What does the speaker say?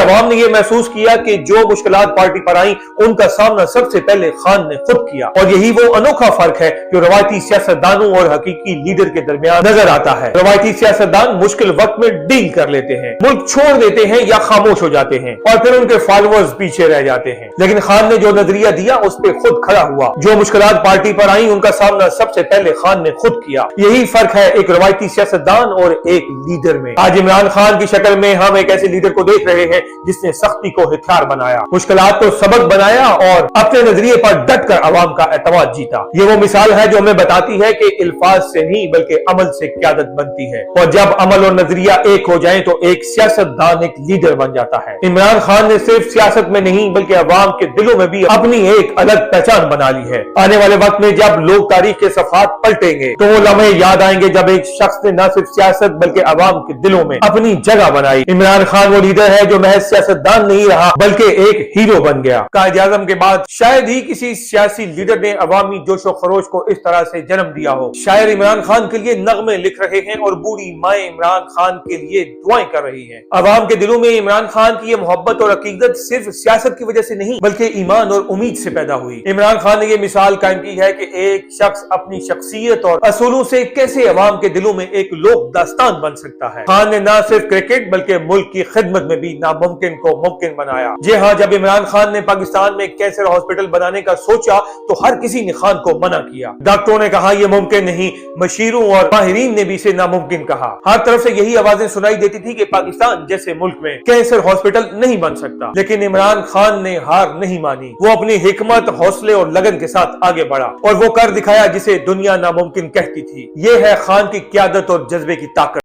عوام نے یہ محسوس کیا کہ جو مشکلات پارٹی پر آئیں ان کا سامنا سب سے پہلے خان نے خود کیا، اور یہی وہ انوکھا فرق ہے جو روایتی سیاستدانوں اور حقیقی لیڈر کے درمیان نظر آتا ہے۔ روایتی سیاستدان مشکل وقت میں ڈیل کر لیتے ہیں، ملک چھوڑ دیتے ہیں یا خاموش ہو جاتے ہیں، اور پھر ان کے فالوورز پیچھے رہ جاتے ہیں۔ لیکن خان نے جو نظریہ دیا اس پہ خود کھڑا ہوا۔ جو مشکلات پارٹی پر آئیں ان کا سامنا سب سے پہلے خان نے خود کیا۔ یہی فرق ہے ایک روایتی سیاستدان اور ایک لیڈر میں۔ آج عمران خان کی شکل میں ہم ایک ایسے لیڈر کو دیکھ رہے ہیں جس نے سختی کو ہتھیار بنایا، مشکلات کو سبق بنایا اور اپنے نظریے پر ڈٹ کر عوام کا اعتماد جیتا۔ یہ وہ مثال ہے جو ہمیں بتاتی ہے کہ الفاظ سے نہیں بلکہ عمل سے قیادت بنتی ہے، اور جب عمل اور نظریہ ایک ہو جائیں تو ایک سیاستدان ایک لیڈر بن جاتا ہے۔ عمران خان نے صرف سیاست میں نہیں بلکہ عوام کے دلوں میں بھی اپنی ایک الگ پہچان بنا لی ہے۔ آنے والے وقت میں جب لوگ تاریخ کے صفحات پلٹیں گے تو وہ لمحے یاد آئیں گے جب ایک شخص نے نہ صرف سیاست بلکہ عوام کے دلوں میں اپنی جگہ بنائی۔ عمران خان وہ لیڈر ہے جو محض سیاستدان نہیں رہا بلکہ ایک ہیرو بن گیا۔ قائد اعظم کے بعد شاید ہی کسی سیاسی لیڈر نے عوامی جوش و خروش کو اس طرح سے جنم دیا ہو۔ شاعر عمران خان کے لیے نغمے لکھ رہے ہیں اور بوڑھی مائیں عمران خان کے لیے دعائیں کر رہی ہیں۔ عوام کے دلوں میں عمران خان کی یہ محبت اور عقیدت صرف سیاست کی وجہ سے نہیں بلکہ ایمان اور امید سے پیدا ہوئی۔ عمران خان نے یہ مثال قائم کی ہے کہ ایک شخص اپنی شخصیت اور اصولوں سے کیسے عوام کے دلوں میں ایک لوک داستان بن سکتا ہے۔ خان نے نہ صرف کرکٹ بلکہ ملک کی خدمت میں بھی ناممکن کو ممکن بنایا۔ جی ہاں، جب عمران خان نے پاکستان میں کینسر ہاسپٹل بنانے کا سوچا تو ہر کسی نے خان کو منع کیا۔ ڈاکٹروں نے کہا یہ ممکن نہیں، مشیروں اور ماہرین نے بھی اسے ناممکن کہا۔ ہر طرف سے یہی آوازیں سنائی دیتی تھی کہ پاکستان جیسے ملک میں کینسر ہاسپٹل نہیں بن سکتا، لیکن عمران خان نے ہار نہیں مانی۔ وہ اپنی حکمت، حوصلے اور لگن کے ساتھ آگے بڑھا اور وہ کر دکھایا جسے دنیا ناممکن کہتی تھی۔ یہ ہے خان کی قیادت اور جذبے کی طاقت۔